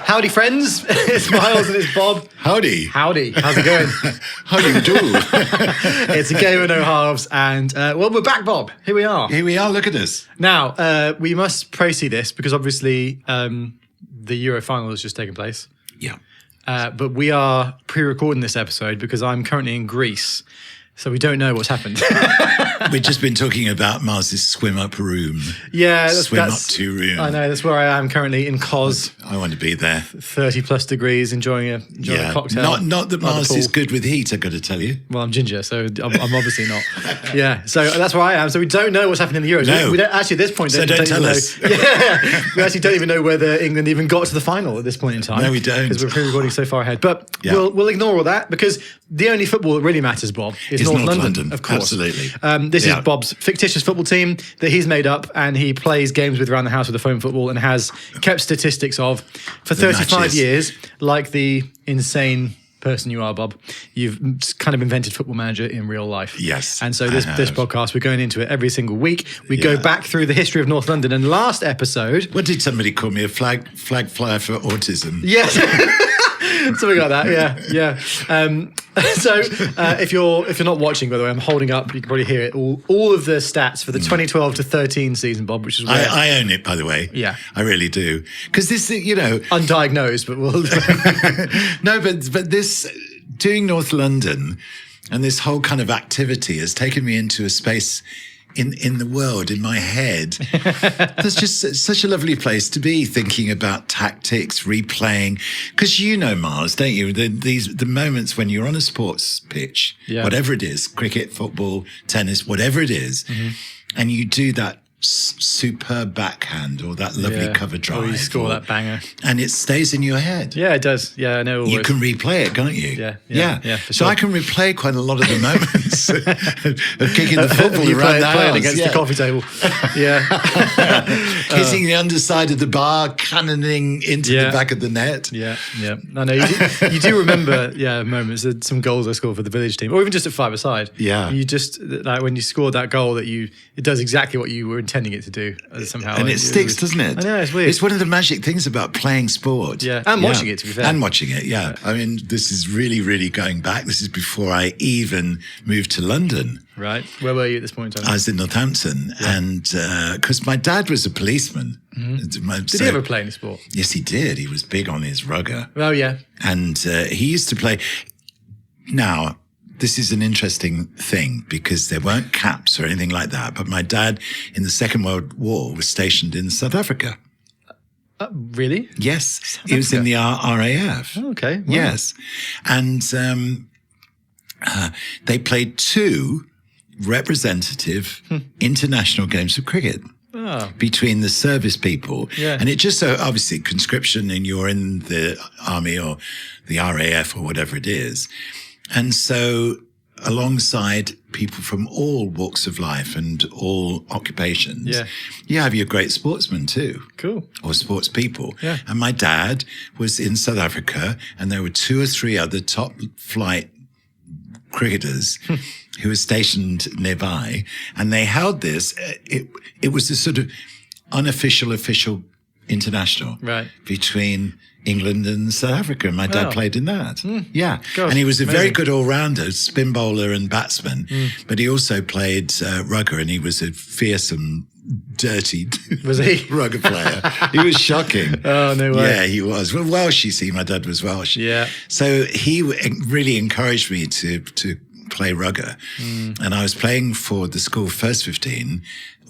Howdy, friends. It's Miles and it's Bob. Howdy. Howdy. How's it going? How do you do? It's a game of no halves. And, well, we're back, Bob. Here we are. Here we are. Look at us. Now, we must proceed this because obviously the Euro final has just taken place. Yeah. But we are pre-recording this episode because I'm currently in Greece. So we don't know what's happened. We've just been talking about Mars's swim up room. Yeah, swim up to room. I know, that's where I am currently in Kos. I want to be there. 30 plus degrees, enjoying a cocktail. Not that Mars is good with heat, I've got to tell you. Well, I'm ginger, so I'm obviously not. Yeah, so that's where I am. So we don't know what's happening in the Euros. No. We don't actually at this point. So don't tell us. Yeah, we actually don't even know whether England even got to the final at this point in time. No, we don't. Because we're pre-recording so far ahead. But we'll ignore all that because the only football that really matters, Bob, is North London, of course. Absolutely. This is Bob's fictitious football team that he's made up, and he plays games with around the house with a phone football and has kept statistics of for 35 years, like the insane person you are, Bob. You've kind of invented Football Manager in real life. Yes. And so this podcast, we're going into it every single week. We go back through the history of North London. And last episode... What did somebody call me? A flag flyer for autism? Yes. Something like that, yeah. So if you're not watching, by the way, I'm holding up, you can probably hear it, all of the stats for the 2012 to 13 season, Bob, which is where... I own it, by the way. Yeah. I really do. Because this, undiagnosed, but we'll... No, but this, doing North London and this whole kind of activity has taken me into a space in the world, in my head. That's just such a lovely place to be, thinking about tactics, replaying. Because Mars, don't you? The moments when you're on a sports pitch, whatever it is, cricket, football, tennis, whatever it is, and you do that superb backhand or that lovely cover drive. Or you score that banger. And it stays in your head. Yeah, it does. Yeah, I know. You can replay it, can't you? Yeah, for sure. So I can replay quite a lot of the moments of kicking the football you around the playing house. against the coffee table. Yeah. Hitting the underside of the bar, cannoning into the back of the net. Yeah. I know. You do remember, moments, some goals I scored for the village team, or even just at five-a-side. Yeah. You just, like when you scored that goal, it does exactly what you were intending it to do somehow. And it sticks, doesn't it? I know, it's weird. It's one of the magic things about playing sport. Yeah, and watching it, to be fair. And watching it, yeah. I mean, this is really, really going back. This is before I even moved to London. Right. Where were you at this point in time? I was in Northampton, and because my dad was a policeman. Mm-hmm. Did he ever play any sport? Yes, he did. He was big on his rugger. Oh, yeah. And he used to play... Now... This is an interesting thing because there weren't caps or anything like that. But my dad in the Second World War was stationed in South Africa. Really? Yes. He was in the RAF. Oh, okay. Wow. Yes. And they played 2 representative international games of cricket. Oh. Between the service people. Yeah. And it just so obviously conscription and you're in the army or the RAF or whatever it is. And so alongside people from all walks of life and all occupations, you have your great sportsmen too. Cool. Or sports people. Yeah. And my dad was in South Africa and there were 2 or 3 other top flight cricketers who were stationed nearby. And they held this. It was a sort of unofficial, official international between England and South Africa. My dad played in that. Yeah. Gosh, and he was a amazing. very good all-rounder, spin bowler and batsman, but he also played rugger and he was a fearsome, dirty rugger player. He was shocking. Oh, no way. Yeah, he was. Well, Welsh, you see, my dad was Welsh. Yeah. So he really encouraged me to play rugger. And I was playing for the school first 15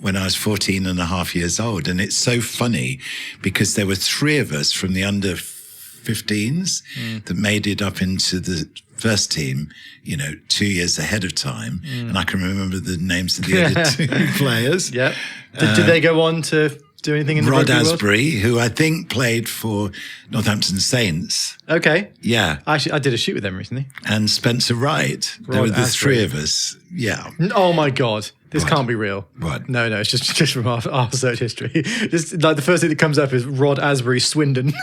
when I was 14 and a half years old. And it's so funny because there were 3 of us from the under 15s that made it up into the first team, 2 years ahead of time. And I can remember the names of the other 2 players. Yeah. Did they go on to do anything in the Rod rugby Asbury, who I think played for Northampton Saints. Okay. Yeah. Actually, I did a shoot with them recently. And Spencer Wright. There were the Asbury. 3 of us. Yeah. Oh my God. This can't be real. What? No, it's just from our search history. Just like the first thing that comes up is Rod Asbury Swindon.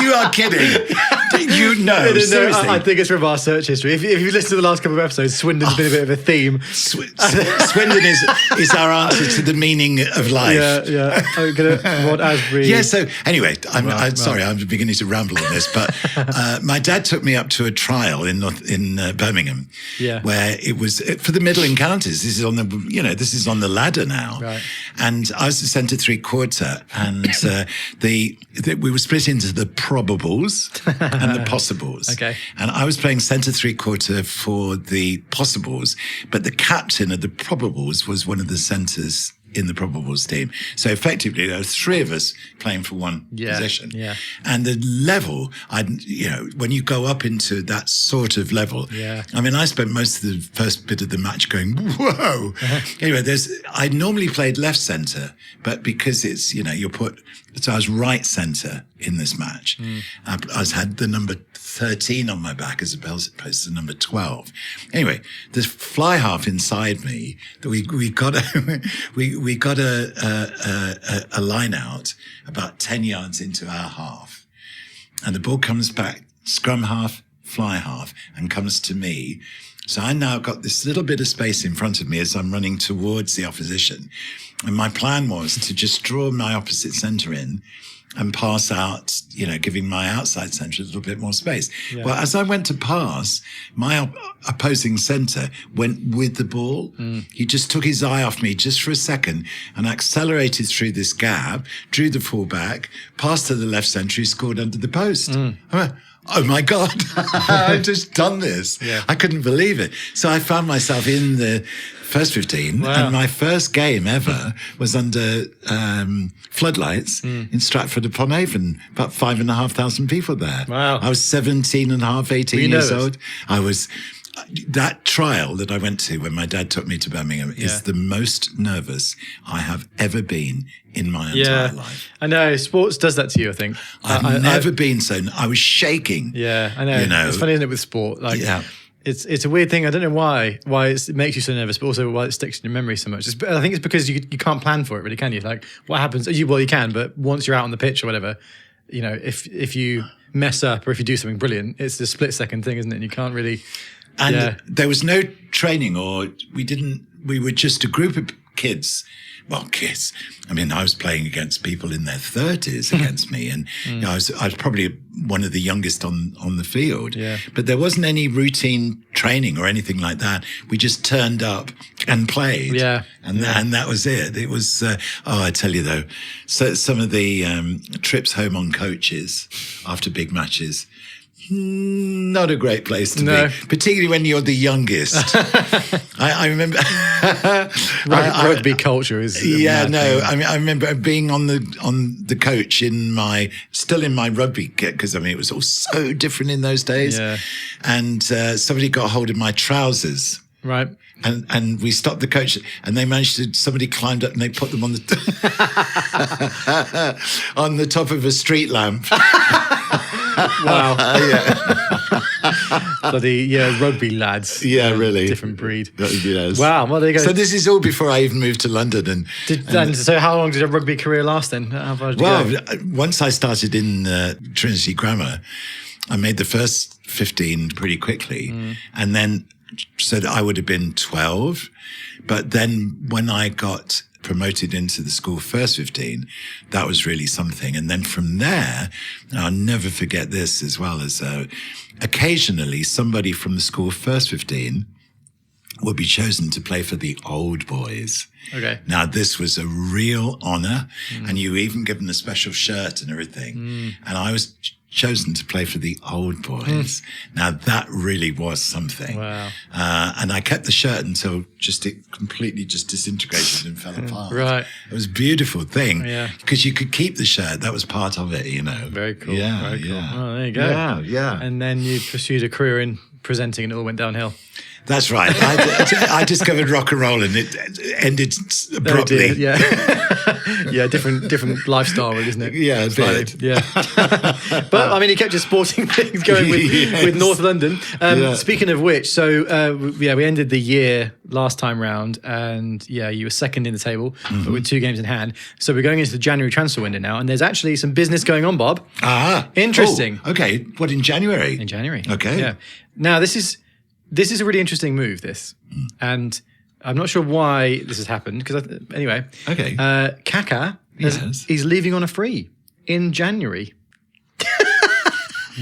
You are kidding. You know, seriously. I think it's from our search history. If you listen to the last couple of episodes, Swindon's been a bit of a theme. Swindon is our answer to the meaning of life. Yeah. I'm gonna Rod Asbury. Yeah. So anyway, I'm sorry, I'm beginning to ramble on this, but my dad took me up to a trial in Birmingham, where it was for the middle encounters. This is on the ladder now, right. And I was the centre 3/4, and we were split into the probables and the possibles. Okay. And I was playing centre 3/4 for the possibles, but the captain of the probables was one of the centres in the probables team. So effectively, there were three of us playing for one position. Yeah. And the level, when you go up into that sort of level, I mean, I spent most of the first bit of the match going, whoa. Anyway, I normally played left centre, but because it's, you're put, so I was right centre in this match. I had the number 13 on my back as opposed to number 12. Anyway, this fly half inside me, we got a line out about 10 yards into our half, and the ball comes back, scrum half, fly half, and comes to me. So I now got this little bit of space in front of me as I'm running towards the opposition. And my plan was to just draw my opposite centre in and pass out, giving my outside centre a little bit more space. Yeah. Well, as I went to pass, my opposing centre went with the ball. He just took his eye off me just for a second and accelerated through this gap, drew the full back, passed to the left centre, he scored under the post. I went, oh my God, I've just done this. Yeah. I couldn't believe it. So I found myself in the first 15, and my first game ever was under floodlights in Stratford-upon-Avon, about 5,500 people there. Wow. I was 17 and a half, 18 years old. That trial that I went to when my dad took me to Birmingham is the most nervous I have ever been in my entire life. I know, sports does that to you, I think. I've never been so, I was shaking. Yeah, I know. It's funny, isn't it, with sport? It's a weird thing. I don't know why it makes you so nervous, but also why it sticks in your memory so much. I think it's because you can't plan for it, really, can you? Like, what happens? You can, but once you're out on the pitch or whatever, if you mess up or if you do something brilliant, it's a split-second thing, isn't it? And you can't really... And there was no training, we were just a group of kids. Well, kids. I mean, I was playing against people in their 30s against me, and I was probably one of the youngest on the field. Yeah. But there wasn't any routine training or anything like that. We just turned up and played. Yeah. And that was it. It was, I tell you though, so some of the trips home on coaches after big matches, not a great place to be, particularly when you're the youngest. I remember rugby culture is I remember being on the coach still in my rugby kit, because it was all so different in those days. Yeah. And somebody got hold of my trousers. Right. And we stopped the coach, and somebody climbed up and they put them on the on the top of a street lamp. Wow. Bloody rugby lads. Yeah, really. Different breed. Yes. Wow. Well, there you go. So this is all before I even moved to London. So how long did your rugby career last then? How far did you go? Once I started in Trinity Grammar, I made the first 15 pretty quickly, and then so that I would have been 12. But then when I got promoted into the school first 15, that was really something. And then from there, and I'll never forget this as well, as occasionally somebody from the school first 15 would be chosen to play for the old boys. Okay. Now, this was a real honor, and you were even given a special shirt and everything. And I was chosen to play for the old boys. Now, that really was something. Wow. And I kept the shirt until it completely disintegrated and fell apart. Right. It was a beautiful thing. Yeah. Because you could keep the shirt. That was part of it, Very cool. Yeah. Very cool. Yeah. Oh, there you go. Yeah. And then you pursued a career in presenting and it all went downhill. That's right. I discovered rock and roll, and it ended abruptly. Oh dear, yeah, yeah, different lifestyle, really, isn't it? Yeah, a Slightly, bit. yeah. But I mean, he kept his sporting things going with North London. Speaking of which, so we ended the year last time round, and you were second in the table, but with 2 games in hand. So we're going into the January transfer window now, and there's actually some business going on, Bob. Interesting. Oh, okay, what, in January? In January. Okay. Yeah. Now this is a really interesting move. And I'm not sure why this has happened because anyway. Okay. Kaka Yes. he's leaving on a free in January.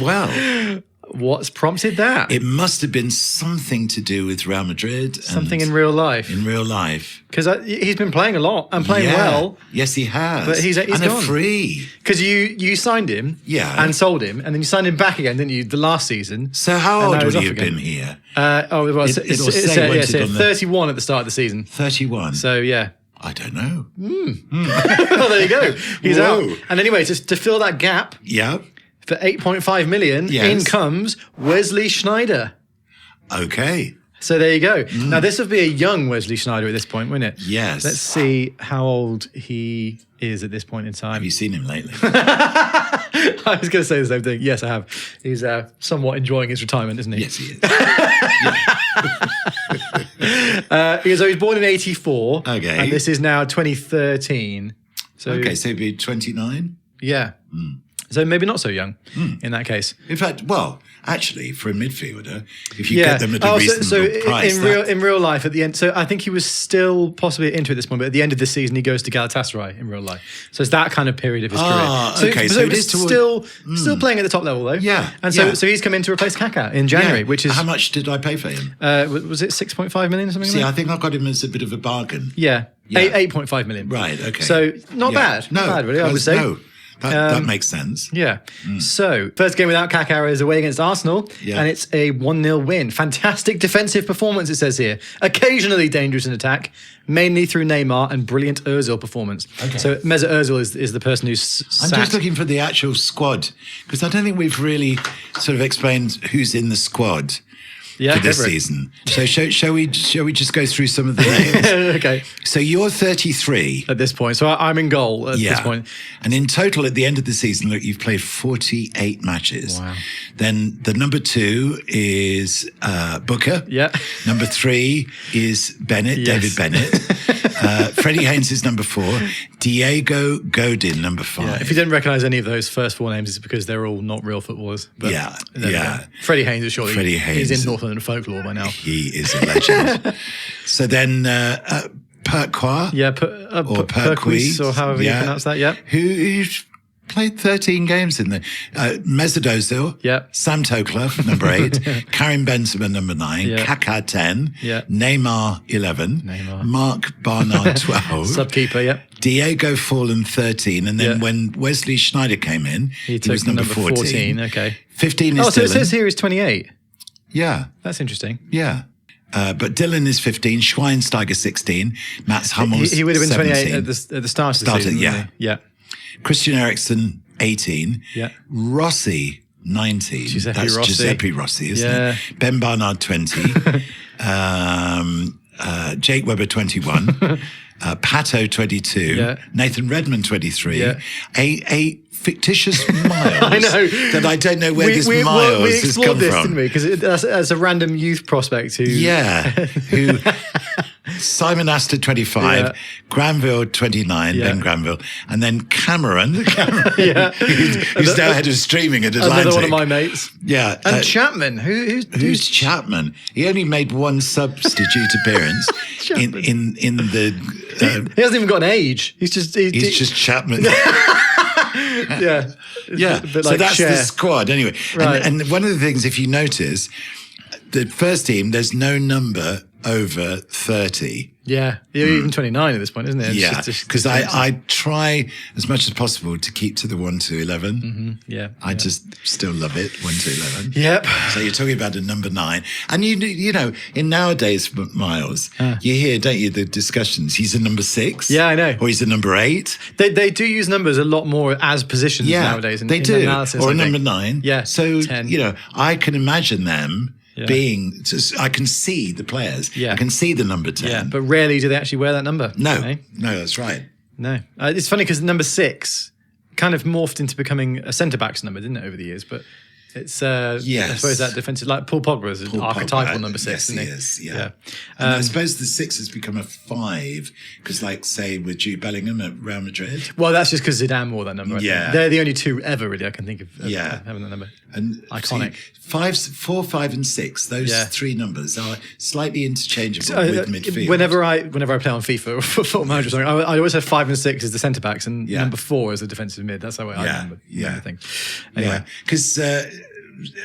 Well, What's prompted that? it must have been something to do with Real Madrid. Something in real life. In real life. Because he's been playing a lot and playing Yeah. well. Yes, he has. But he's and gone. a free. Because you signed him and sold him, and then you signed him back again, didn't you, the last season? So how And old now would he's he off have again. been here? Well, It'll say when it's it on the- 31 at the start of the season. 31. So, yeah. I don't know. Well, there you go. He's Whoa. out. And anyway, to fill that gap, Yeah. for 8.5 million, Yes. in comes Wesley Sneijder. Okay. So there you go. Now, this would be a young Wesley Sneijder at this point, wouldn't it? Yes. Let's see how old he is at this point in time. Have you seen him lately? I was going to say the same thing. Yes, I have. He's somewhat enjoying his retirement, isn't he? Yes, he is. So he's born in 84. Okay. And this is now 2013. So, Okay, so he'd be 29? yeah. So maybe not so young in that case. In fact, well, actually, for a midfielder, if you get them at a reasonable so price. in real life at the end. So I think he was still possibly at Inter at this point, but at the end of the season he goes to Galatasaray in real life. So it's that kind of period of his career. Okay, so it he's is still playing at the top level though. Yeah, And so yeah. so he's come in to replace Kaka in January, which is How much did I pay for him? was it 6.5 million or something? See, like I that? think I got him as a bit of a bargain. Yeah. Yeah. 8.5 million. Right, okay. So not Yeah. bad. Not bad, really, I would say. No, that makes sense. Yeah. So, first game without Kaka is away against Arsenal, Yeah. and it's a 1-0 win. Fantastic defensive performance, it says here. Occasionally dangerous in attack, mainly through Neymar and brilliant Ozil performance. Okay. So, Mesut Ozil is the person who's I'm just looking for the actual squad because I don't think we've really sort of explained who's in the squad for this go for it. season. So shall we just go through some of the names? Okay. So you're 33. At this point. So, I'm in goal at this point. And in total, at the end of the season, look, you've played 48 matches. Wow. Then the number 2 is Booker. Yeah. Number 3 is Bennett, Yes. David Bennett. Freddie Haynes is number 4. Diego Godin, number 5. Yeah, if you didn't recognise any of those first 4 names, it's because they're all not real footballers. But Yeah, there we yeah. go. Freddie Haynes is surely Freddie he's Haynes. in North London folklore by now. He is a legend. So then Perquois. Yeah, Or Perquis, or however you pronounce that. Yeah. Who's played 13 games in the Mesut Ozil, Yeah. Sam Toklov, number 8, Karim Benzema, number 9, Yeah. Kaka, 10, Yeah. Neymar, 11, Neymar. Mark Barnard, 12, Subkeeper, yeah. Diego Fallen, 13, and then Yeah. when Wesley Sneijder came in, he took was number 14. Okay. 15 is So it Dylan. says here he's 28. Yeah, That's interesting. yeah. But Dylan is 15, Schweinsteiger 16, Mats Hummels He would have been 28 17. at the start of the Started, season. yeah. wouldn't he? Yeah. Christian Eriksen, 18. Yeah. Rossi, 19. Giuseppe That's Rossi. Giuseppe Rossi, isn't Yeah. it? Ben Barnard, 20. Jake Webber, 21. Pato, 22. Yeah. Nathan Redmond, 23. Yeah. A fictitious Miles. I know. That I don't know where this we Miles has explored come this, from. didn't we? Because that's a random youth prospect who... Yeah. Who... Simon Astor, 25, Yeah. Granville, 29, Yeah. Ben Granville, and then Cameron, Yeah. who's now head of streaming at Atlantic. Another one of my mates. Yeah. And Chapman. Who's Chapman? He only made one substitute appearance in the. He hasn't even got an age. He's just... He's just Chapman. Yeah. Yeah. A bit So like that's Cher. the squad anyway. Right. And one of the things, if you notice, the first team, there's no number over 30. Yeah. You're even 29 at this point, isn't it? It's Yeah, just- because I try as much as possible to keep to the 1 to 11. Yeah. I just still love it, 1 to 11. Yep. So you're talking about a number 9. And you know, in nowadays, Miles, you hear, don't you, the discussions. He's a number 6. Yeah, I know. Or he's a number 8. They do use numbers a lot more as positions Yeah, nowadays. they in do. Analysis, Or I a think. number 9. Yeah, So, 10. you know, I can imagine them being. I can see the players. Yeah. I can see the number 10. Yeah, but rarely do they actually wear that number. No, eh? no, that's right. No. It's funny because number 6 kind of morphed into becoming a centre-back's number, didn't it, over the years? But it's, I suppose that defensive, like Paul Pogba is an archetypal number 6, yes, isn't he? He is, yeah. And I suppose the 6 has become a 5 because, like, say, with Jude Bellingham at Real Madrid. Well, that's just because Zidane wore that number. I Yeah. think. They're the only two ever, really, I can think of having that number. And iconic. See, 4, 5, and 6. Those 3 numbers are slightly interchangeable with midfield. Whenever I play on FIFA or Football Manager or something, I always have 5 and 6 as the centre backs and number 4 as the defensive mid. That's how I remember things. Anyway, because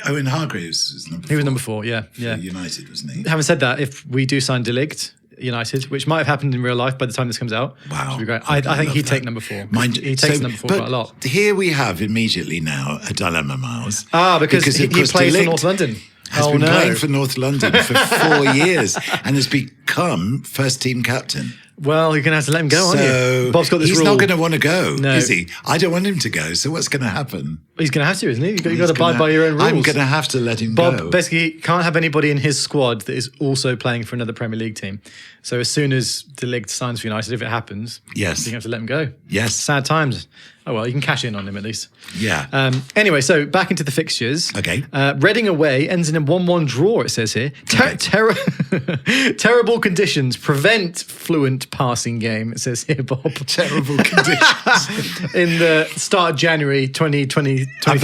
Owen Hargreaves was number 4. He was number 4. Yeah. For United, wasn't he? Having said that, if we do sign De Ligt United, which might have happened in real life by the time this comes out, wow, which would be great. I think he'd take number 4. He takes number 4 quite a lot. Here we have immediately now a dilemma, Miles. Because he plays for North London. Has been playing for North London for 4 years and has become first team captain. Well, you're going to have to let him go, aren't you? Bob's got this he's rule. not going to want to go, No. is he? I don't want him to go. So what's going to happen? He's going to have to, isn't he? You've got to abide by your own rules. I'm going to have to let him Bob go. basically can't have anybody in his squad that is also playing for another Premier League team. So as soon as De Ligt signs for United, if it happens, yes, you have to let him go. Yes. Sad times. Oh, well, you can cash in on him at least. Yeah. Anyway, so back into the fixtures. Okay. Reading away ends in a 1-1 draw, it says here. Terrible conditions prevent fluent passing game, it says here, Bob. Terrible conditions. In the start of January 2013. I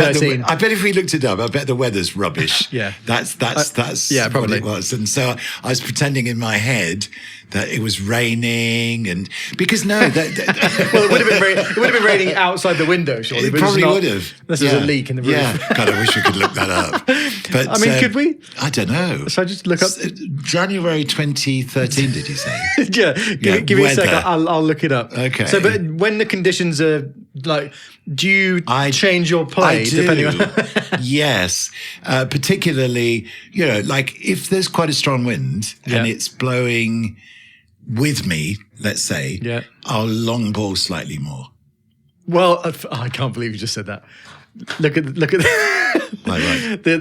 bet if we looked it up, I bet the weather's rubbish. Yeah. That's probably what it was. And so I was pretending in my head that it was raining and because well, it would have been raining outside the window, surely. It probably would have. This was a leak in the roof. Yeah. God, I wish we could look that up. But I mean, could we? I don't know. Should I just look up? January 2013, did you say? Give me a second. I'll look it up. Okay. So, but when the conditions are like, do you change your play depending on? Yes, particularly, like if there's quite a strong wind and it's blowing with me, let's say, I'll long ball slightly more. Well, I can't believe you just said that. Look at the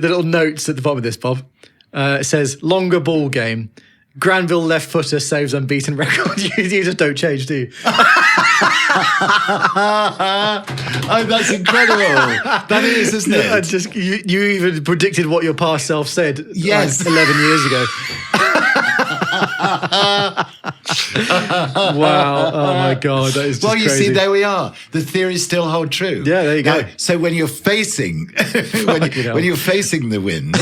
little notes at the bottom of this, Bob. It says longer ball game. Granville left footer saves unbeaten record. You just don't change, do you? Oh, that's incredible. That is, isn't it? You even predicted what your past self said. Yes, 11 years ago. Wow! Oh my God, that is just you crazy. see, there we are. The theories still hold true. Yeah, there you go. So when you're facing when you're facing the wind,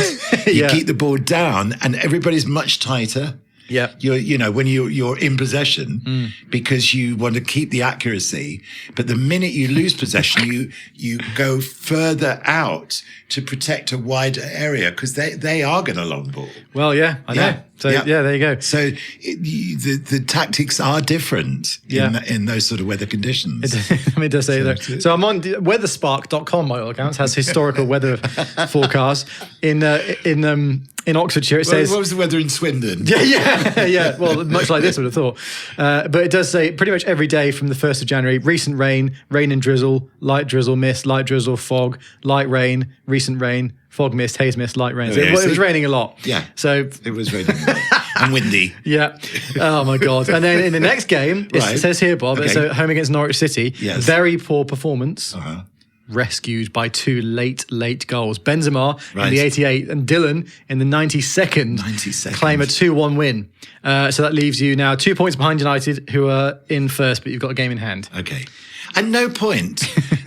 you keep the ball down, and everybody's much tighter. Yeah, when you're in possession because you want to keep the accuracy, but the minute you lose possession, you go further out to protect a wider area because they are going to long ball. Well, I know. So there you go. So the tactics are different in those sort of weather conditions. It does say that. So I'm on weatherspark.com. My all accounts has historical weather forecast in Oxfordshire. It says, what was the weather in Swindon? Yeah. Well, much like this, I would have thought. But it does say pretty much every day from the 1st of January, recent rain and drizzle, light drizzle, mist, light drizzle, fog, light rain, recent rain, fog, mist, haze, mist, light rain. So it was raining a lot. Yeah. So it was raining a lot. And windy. Yeah. Oh, my God. And then in the next game, it says here, Bob, it's home against Norwich City. Yes. Very poor performance. Rescued by 2 late goals. Benzema in the 88th and Dylan in the 92nd. Claim a 2-1 win. So that leaves you now 2 points behind United, who are in first, but you've got a game in hand. Okay. At no point,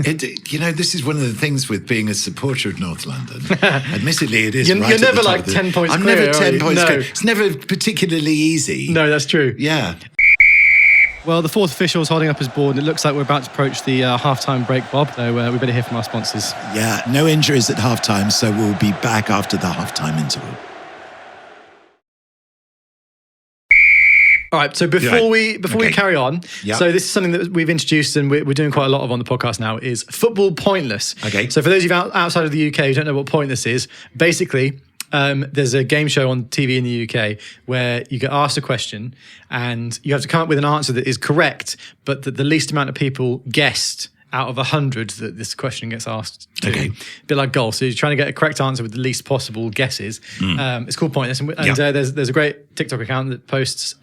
this is one of the things with being a supporter of North London. Admittedly, it is. You're never like 10 points I'm clear. Never 10 points no. clear. It's never particularly easy. No, that's true. Yeah. Well, the fourth official is holding up his board, and it looks like we're about to approach the half-time break, Bob. So we better hear from our sponsors. Yeah, no injuries at half-time, so we'll be back after the half-time interval. All right, so before we carry on, so this is something that we've introduced and we're doing quite a lot of on the podcast now, is Football Pointless. Okay. So for those of you outside of the UK who don't know what Pointless is, basically there's a game show on TV in the UK where you get asked a question and you have to come up with an answer that is correct, but that the least amount of people guessed out of 100 that this question gets asked to. Okay. A bit like golf. So you're trying to get a correct answer with the least possible guesses. It's called Pointless. And there's a great TikTok account that posts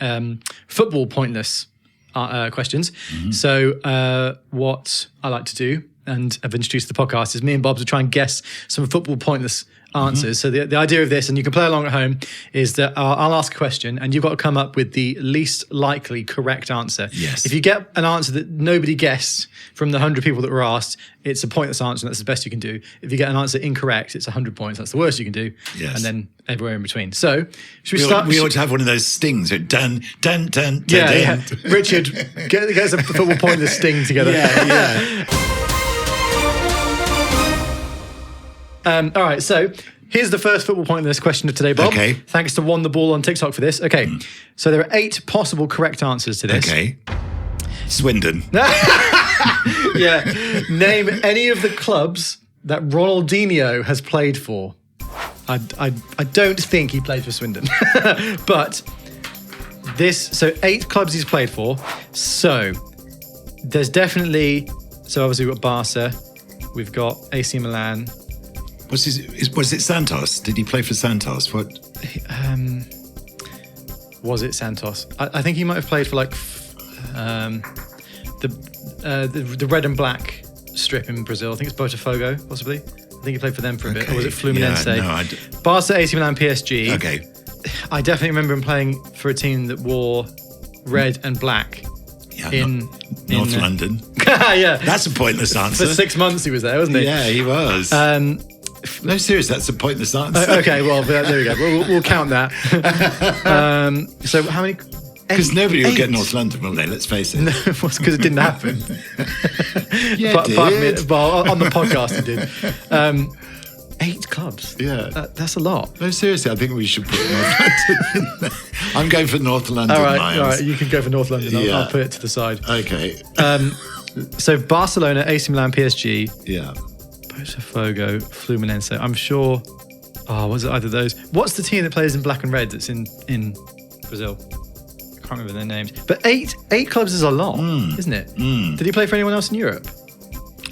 football pointless questions. So what I like to do, and I've introduced the podcast, is me and Bob to try and guess some football pointless answers. So the idea of this, and you can play along at home, is that I'll ask a question and you've got to come up with the least likely correct answer. Yes. If you get an answer that nobody guessed from the 100 people that were asked, it's a pointless answer, and that's the best you can do. If you get an answer incorrect, it's 100 points. That's the worst you can do. Yes. And then everywhere in between. So should we start? We ought to have one of those stings. Dun, dun, dun, Yeah. dun. Richard, get a football pointless sting together. Yeah. All right, so here's the first football pointless question of today, Bob. Okay. Thanks to Won the Ball on TikTok for this. Okay, so there are 8 possible correct answers to this. Okay. Swindon. Yeah. Name any of the clubs that Ronaldinho has played for. I don't think he played for Swindon. But so 8 clubs he's played for. So there's definitely, so obviously we've got Barca, we've got AC Milan. Was it Santos? Did he play for Santos? What? Was it Santos? I think he might have played for like the red and black strip in Brazil. I think it's Botafogo, possibly. I think he played for them for a bit. Or was it Fluminense? Yeah, no, Barca, AC Milan, PSG. Okay. I definitely remember him playing for a team that wore red and black. Yeah, in North London. Yeah. That's a pointless answer. For 6 months he was there, wasn't he? Yeah, he was. No, serious, that's a pointless answer. Okay, well, there we go. We'll count that. So how many? Because nobody will get North London, will they? Let's face it. No, it was because it didn't happen. Yeah, it did. Well, on the podcast it did. 8 clubs. Yeah. That's a lot. No, seriously, I think we should put North London in there. I'm going for North London, All Miles. right, you can go for North London. I'll put it to the side. Okay. So Barcelona, AC Milan, PSG, Yeah. Botafogo, Fluminense. I'm sure. Oh, was it either of those? What's the team that plays in black and red that's in Brazil? I can't remember their names. But eight clubs is a lot, isn't it? Did he play for anyone else in Europe?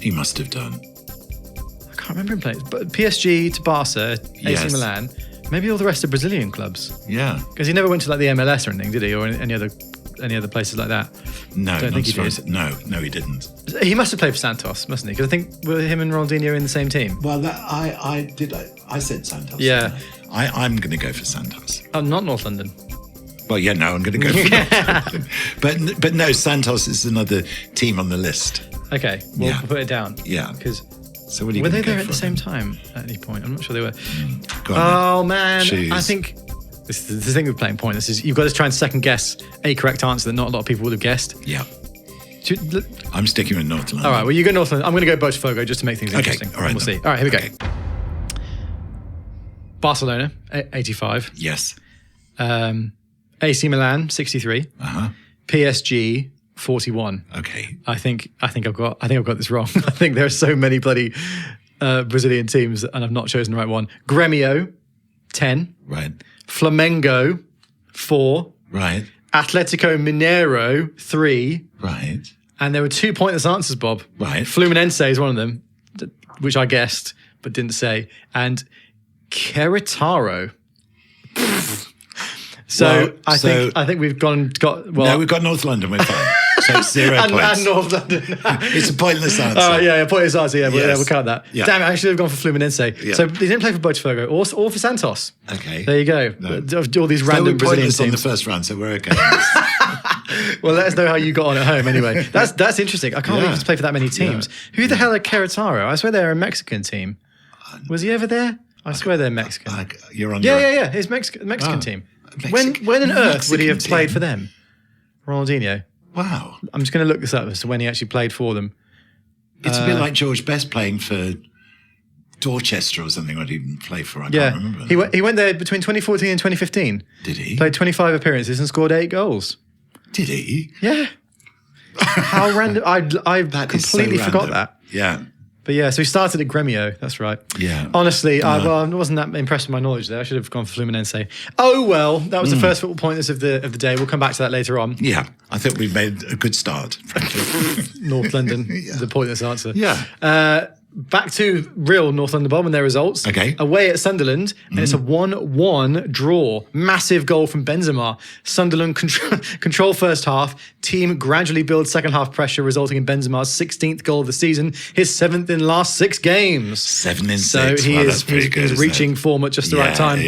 He must have done. I can't remember him playing. But PSG to Barca, AC Milan, maybe all the rest of Brazilian clubs. Yeah. Because he never went to like the MLS or anything, did he? Or any other places like that? No, Don't think he did. No, he didn't. He must have played for Santos, mustn't he? Because I think were him and Ronaldinho in the same team. Well, I said Santos. Yeah. I'm going to go for Santos. Oh, not North London. Well, yeah, no, I'm going to go for North London. But no, Santos is another team on the list. Okay, we'll put it down. Yeah. Because so what are you were going they to go there at for the same then? time at any point? I'm not sure they were. Go on, Oh man, Choose. I think this is the thing with playing pointless is you've got to try and second guess a correct answer that not a lot of people would have guessed. Yeah. I'm sticking with North London. All right, well you go North London. I'm going to go Botafogo just to make things interesting. All right, we'll then. see. All right, here we Okay. go. Barcelona, 85. Yes. AC Milan, 63. Uh-huh. PSG, 41. Okay. I think I've got this wrong. I think there are so many bloody Brazilian teams, and I've not chosen the right one. Grêmio, 10. Right. Flamengo, 4. Right. Atletico Mineiro, 3. Right. And there were 2 pointless answers, Bob. Right. Fluminense is one of them, which I guessed but didn't say. And Querétaro. So I think we've got No, we've got North London. We're fine. So it's 0 and points. North London. It's a pointless answer. Pointless answer. Yeah, Yes. we'll count that. Yeah. Damn it, I should have gone for Fluminense. Yeah. So he didn't play for Botafogo or for Santos. Okay. There you go. No. All these So random we're Brazilian pointless on the teams. first round, so we're okay. Well, let us know how you got on at home anyway. That's interesting. I can't believe he's played for that many teams. Who the hell are Querétaro? I swear they're a Mexican team. Was he ever there? I swear they're Mexican. You're on Yeah. It's Mexican team. When on earth would he have played for them? Ronaldinho. Wow. I'm just going to look this up as to when he actually played for them. It's a bit like George Best playing for Dorchester or something. What did he play for? I can't remember. He went there between 2014 and 2015. Did he? Played 25 appearances and scored 8 goals. Did he? Yeah. How random. I That is so completely forgot random. that. Yeah. But yeah, so he started at Gremio. That's right. Yeah. Honestly, I wasn't that impressed with my knowledge there. I should have gone for Fluminense. Oh well, that was the first football pointers of the day. We'll come back to that later on. Yeah, I think we've made a good start, frankly. North London, the pointless answer. Yeah. Back to real North London Bob and their results. Okay. Away at Sunderland, and it's a 1-1 draw. Massive goal from Benzema. Sunderland control first half. Team gradually builds second half pressure, resulting in Benzema's 16th goal of the season, his 7th in last 6 games. 7 in 6. So That's pretty good, he's reaching form at just the right time.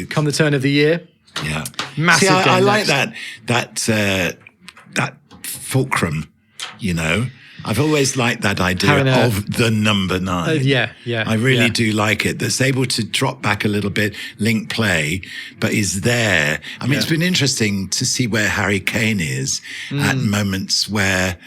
Come the turn of the year. Yeah. Massive See, game I like next. that fulcrum, you know. I've always liked that idea of the number 9. Yeah. I really do like it. That's able to drop back a little bit, link play, but is there. I mean, it's been interesting to see where Harry Kane is at moments where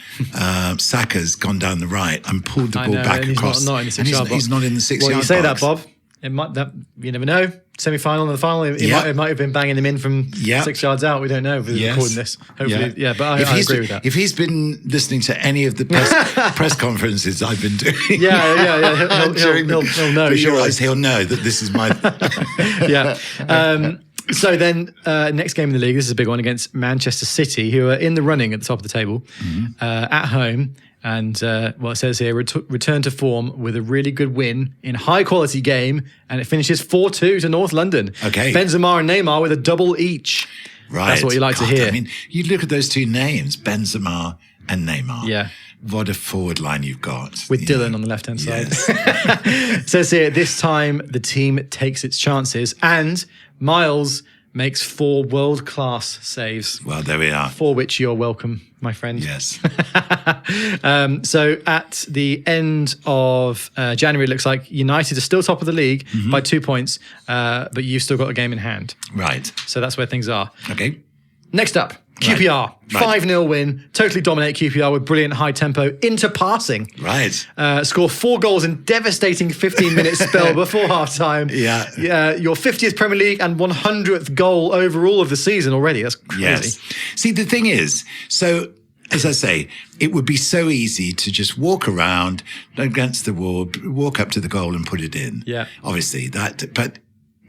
Saka's gone down the right and pulled the ball back across. Not in the 6 yard box. He's not in the 6 yard box. Well, you say that, Bob. It might you never know. Semi-final and the final, it might have been banging him in from 6 yards out. We don't know if we're recording this. Hopefully, but I agree with that. If he's been listening to any of the press conferences I've been doing, he'll know. He'll know that this is my... So then, next game in the league, this is a big one against Manchester City, who are in the running at the top of the table, at home. And it says here, return to form with a really good win in high-quality game, and it finishes 4-2 to North London. Okay. Benzema and Neymar with a double each. Right. That's what you like to hear. I mean, you look at those two names, Benzema and Neymar. Yeah. What a forward line you've got. With Dylan on the left-hand side. It says here, this time the team takes its chances, and Miles makes 4 world-class saves. Well, there we are. For which you're welcome, my friend. Yes. So at the end of January, it looks like United are still top of the league by 2 points, but you've still got a game in hand. Right. So that's where things are. Okay. Next up, QPR. Right. 5-0 win. Totally dominate QPR with brilliant high tempo into passing. Right. Score 4 goals in devastating 15-minute spell before half-time. Yeah. Your 50th Premier League and 100th goal overall of the season already. That's crazy. Yes. See, the thing is, so as I say, it would be so easy to just walk around against the wall, walk up to the goal and put it in. Yeah. Obviously, but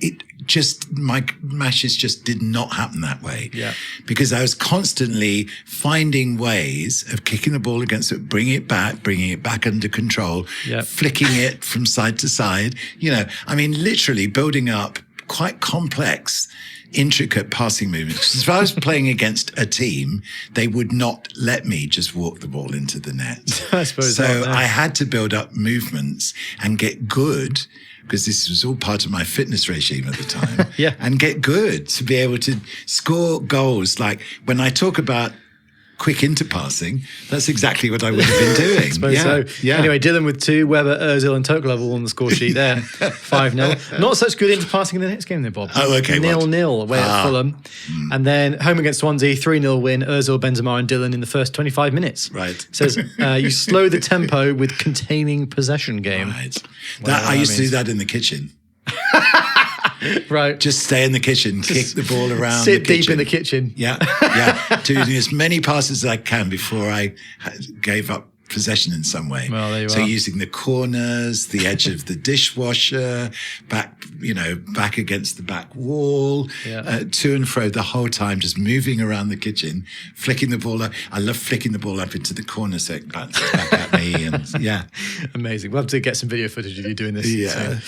it just, my matches just did not happen that way. Yeah. Because I was constantly finding ways of kicking the ball against it, bringing it back under control, flicking it from side to side. You know, I mean, literally building up quite complex, intricate passing movements. If I was playing against a team, they would not let me just walk the ball into the net. I suppose so. I had to build up movements and get good, because this was all part of my fitness regime at the time. And get good to be able to score goals. Like when I talk about quick interpassing, that's exactly what I would have been doing. I suppose so. Yeah. Anyway, Dylan with 2, Weber, Ozil and Toklov all on the score sheet there. 5-0. Not such good interpassing in the next game there, Bob. Oh, okay. 0-0 away at Fulham. And then home against Swansea, 3-0 win, Ozil, Benzema and Dylan in the first 25 minutes. Right. It says you slow the tempo with containing possession game. Right. I used to do that in the kitchen. Right. Just stay in the kitchen, kick the ball around. Sit deep in the kitchen. Yeah. Doing as many passes as I can before I gave up possession in some way. Well, there you so are. Using the corners, the edge of the dishwasher, back against the back wall, to and fro the whole time, just moving around the kitchen, flicking the ball up. I love flicking the ball up into the corner so it bounces back at me. And Amazing. We'll have to get some video footage of you doing this. Yeah.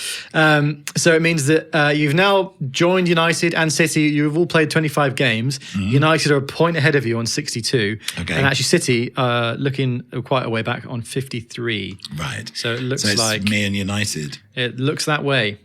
So it means that you've now joined United and City. You've all played 25 games. United are a point ahead of you on 62. Okay. And actually City are looking quite a way back on 53. Right. So it looks it's like me and United. It looks that way,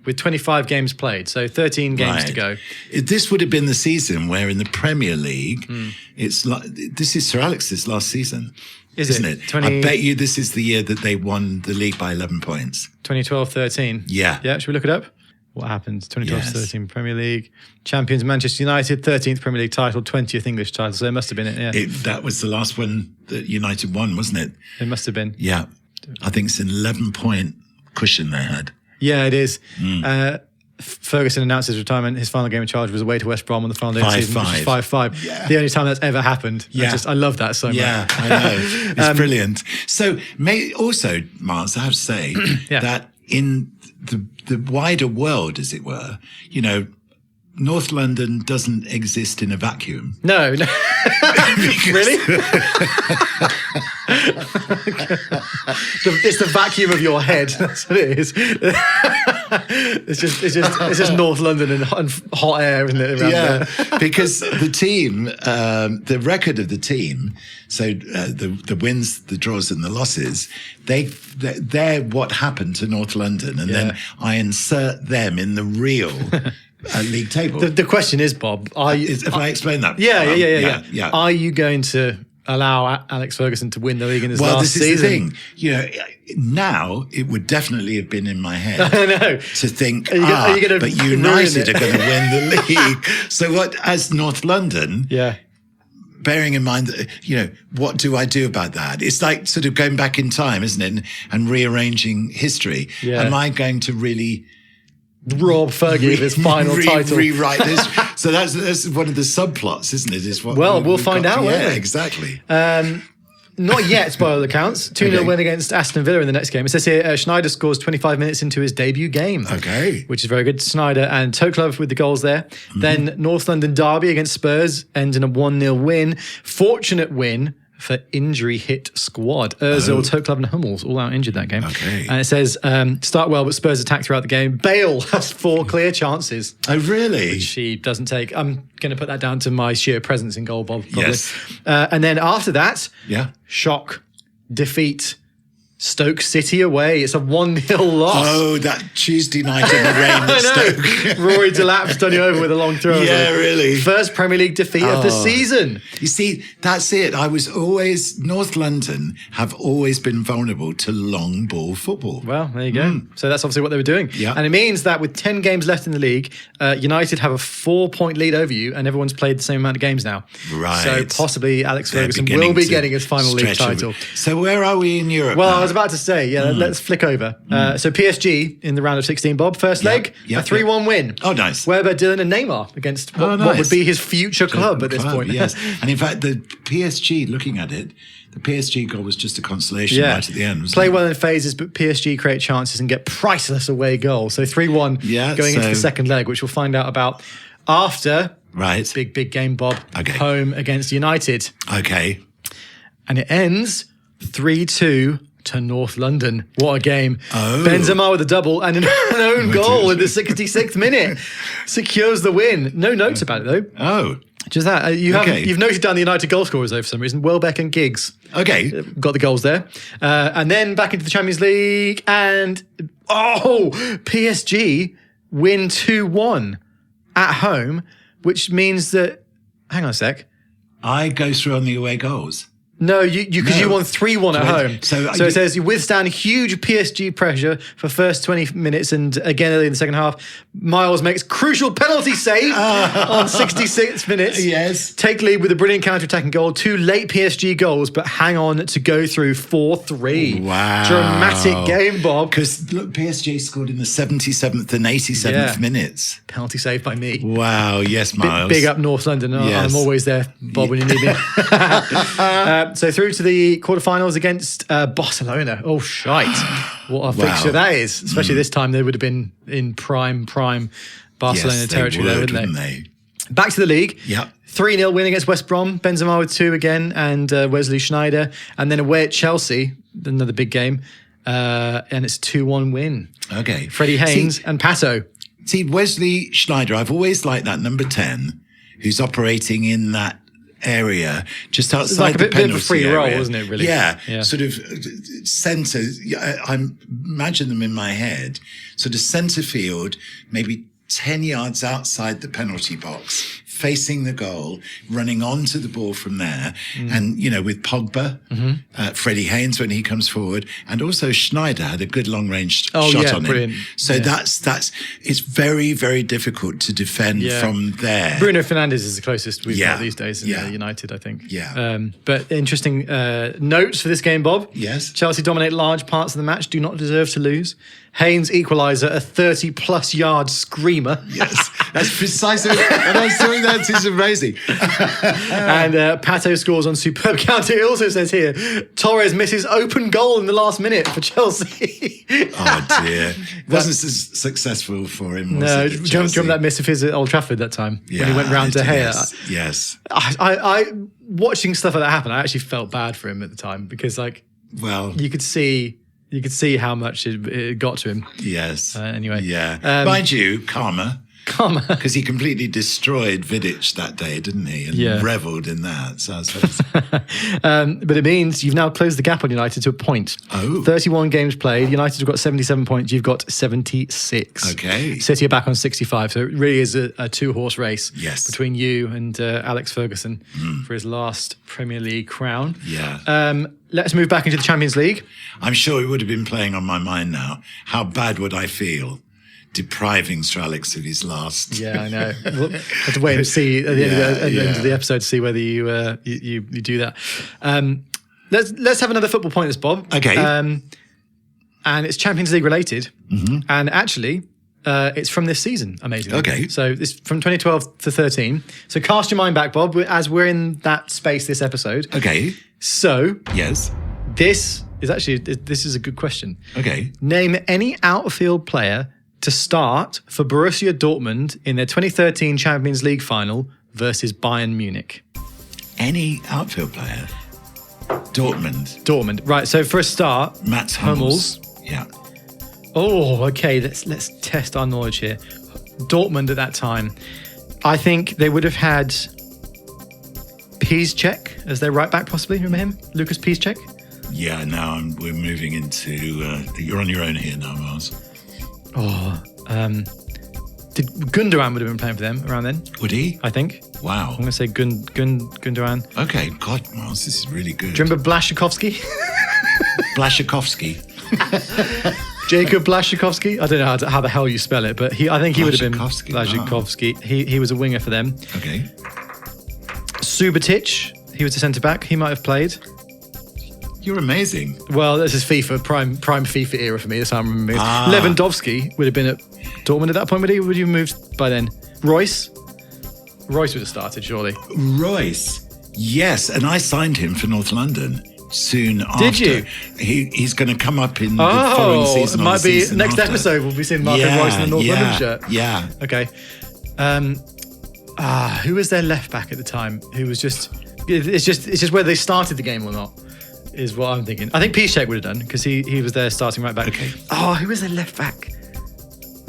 with 25 games played, so 13 games to go. This would have been the season where in the Premier League, it's like, this is Sir Alex's last season, isn't it? I bet you this is the year that they won the league by 11 points. 2012-13. Yeah. Yeah, should we look it up? What happened? 2012-13 Premier League. Champions Manchester United, 13th Premier League title, 20th English title. So it must have been it, yeah. That was the last one that United won, wasn't it? It must have been. Yeah. I think it's an 11-point cushion they had. Yeah, it is. Ferguson announced his retirement. His final game in charge was away to West Brom on the final day of the season, which is 5-5. Yeah. The only time that's ever happened. I love that so much. Yeah, I know. It's brilliant. So, also, Miles, I have to say that in the wider world, as it were, North London doesn't exist in a vacuum. No. Really? It's the vacuum of your head. That's what it is. It's just North London and hot air, isn't it? Around there? Because the team, the record of the team, so the wins, the draws, and the losses, they're what happened to North London, and then I insert them in the real. League table. The question is, Bob, if I explain that? Yeah. Are you going to allow Alex Ferguson to win the league in his last season? Well, this is the thing. Now it would definitely have been in my head I know. to think, but United are going to win the league. So as North London, bearing in mind that, what do I do about that? It's like sort of going back in time, isn't it? And rearranging history. Yeah. Am I going to really rob Fergie of his final title? Rewrite this. So that's one of the subplots, isn't it? We'll find out. Yeah, exactly. Not yet, by all accounts. 2-0 win against Aston Villa in the next game. It says here, Schneider scores 25 minutes into his debut game. Okay. Which is very good. Schneider and Toklov with the goals there. Mm-hmm. Then North London derby against Spurs, ends in a 1-0 win. Fortunate win for injury-hit squad. Ozil, Toklov and Hummels all out injured that game. Okay. And it says, start well, but Spurs attack throughout the game. Bale has 4 clear chances. Oh, really? Which he doesn't take. I'm going to put that down to my sheer presence in goal, Bob, probably. Yes. And then after that, shock, defeat, Stoke City away. It's a 1-0 loss. Oh, that Tuesday night in the rain at Stoke. Rory Delap's done you over with a long throw. Yeah, really. First Premier League defeat of the season. You see, that's it. North London have always been vulnerable to long ball football. Well, there you go. So that's obviously what they were doing. Yeah. And it means that with 10 games left in the league, United have a 4-point lead over you, and everyone's played the same amount of games now. Right. So possibly Alex Ferguson will be getting his final league title. So where are we in Europe Well, now? I was about to say, let's flick over. So PSG in the round of 16, Bob. First leg, a 3-1 win. Oh, nice. Weber, Dylan and Neymar against what would be his future club at this point. Yes. And in fact, the PSG, looking at it, the PSG goal was just a consolation right at the end. Play well in phases, but PSG create chances and get priceless away goals. So 3-1 going into the second leg, which we'll find out about after. Right. Big game, Bob. Okay. Home against United. Okay. And it ends 3-2 to North London. What a game. Oh. Benzema with a double and an own goal in the 66th minute. Secures the win. No notes about it, though. Oh. Just that. You've noted down the United goal scorers, though, for some reason. Welbeck and Giggs. Okay. Got the goals there. And then back into the Champions League. And, PSG win 2-1 at home, which means that... Hang on a sec. I go through on the away goals. No, because you won 3-1 at home. So it says you withstand huge PSG pressure for first 20 minutes, and again early in the second half, Miles makes crucial penalty save on 66 minutes. Yes. Take lead with a brilliant counter-attacking goal. 2 late PSG goals, but hang on to go through 4-3. Wow. Dramatic game, Bob. Because look, PSG scored in the 77th and 87th minutes. Penalty save by me. Wow. Yes, Miles. Big up North London. Yes. I'm always there, Bob, when you need me. So through to the quarterfinals against Barcelona. Oh, shite. What a fixture that is. Especially this time, they would have been in prime Barcelona territory there, wouldn't they? Back to the league. Yep. 3-0 win against West Brom. Benzema with 2 again, and Wesley Sneijder. And then away at Chelsea, another big game. And it's a 2-1 win. Okay. Freddie Haynes and Pato. See, Wesley Sneijder, I've always liked that number 10, who's operating in that area just outside like the penalty bit of a free area. roll, isn't it, really? Yeah. Sort of centre. I imagine them in my head. Sort of centre field, maybe 10 yards outside the penalty box, facing the goal, running onto the ball from there. And, with Pogba, Freddie Haynes when he comes forward, and also Sneijder had a good long-range shot on brilliant. him. So it's very, very difficult to defend from there. Bruno Fernandes is the closest we've got these days in United, I think. Yeah. But interesting notes for this game, Bob. Yes. Chelsea dominate large parts of the match, do not deserve to lose. Haynes equaliser, a 30-plus yard screamer. Yes, that's precisely. And I was doing that. It's amazing. And Pato scores on superb counter. It also says here, Torres misses open goal in the last minute for Chelsea. Oh dear, wasn't successful for him. No, do you remember that miss of his at Old Trafford that time when he went round to Gea? Yes. I watching stuff like that happen, I actually felt bad for him at the time because, like, well, you could see how much it got to him. Yes. Anyway. Yeah. Mind you, karma. Because he completely destroyed Vidic that day, didn't he? And revelled in that. So but it means you've now closed the gap on United to a point. 31 games played. United have got 77 points. You've got 76. Okay. City are back on 65. So it really is a two-horse race between you and Alex Ferguson for his last Premier League crown. Yeah. Let's move back into the Champions League. I'm sure it would have been playing on my mind now. How bad would I feel depriving Sir Alex of his last? Yeah, I know. We'll have to wait and see at the end of the episode to see whether you do that. Let's have another football pointless, Bob. Okay. And it's Champions League related. Mm-hmm. And actually, it's from this season, amazingly. Okay. So it's from 2012 to 13. So cast your mind back, Bob, as we're in that space this episode. Okay. So yes, this is a good question. Okay. Name any outfield player to start for Borussia Dortmund in their 2013 Champions League final versus Bayern Munich. Any outfield player? Dortmund. Right, so for a start, Mats Hummels. Yeah. Oh, okay, let's test our knowledge here. Dortmund at that time, I think they would have had Piszczek as their right back, possibly. Remember him? Lucas Piszczek? Yeah, now we're moving into... you're on your own here now, Mars. Did Gundogan would have been playing for them around then? Would he? I think. Wow. I'm going to say Gundogan. Okay, God, Mars, this is really good. Do you remember Blaszczykowski? Blaszczykowski. Jacob Blaszczykowski? I don't know how the hell you spell it, but I think he would have been Blaszczykowski. Blaszczykowski. He was a winger for them. Okay. Subotic, he was a centre back. He might have played. You're amazing. Well, this is FIFA, prime FIFA era for me. That's how I remember it. Lewandowski would have been at Dortmund at that point. Would he have moved by then? Royce would have started, surely. Royce, yes. And I signed him for North London soon after. Did you? He's going to come up in the following season. It might be next episode. We'll be seeing Marco Royce in the North London shirt. Yeah. Okay. Who was their left back at the time? Who was just... It's just whether they started the game or not. Is what I'm thinking. I think Piszczek would have done because he was there starting right back. Okay. Oh, who was their left back?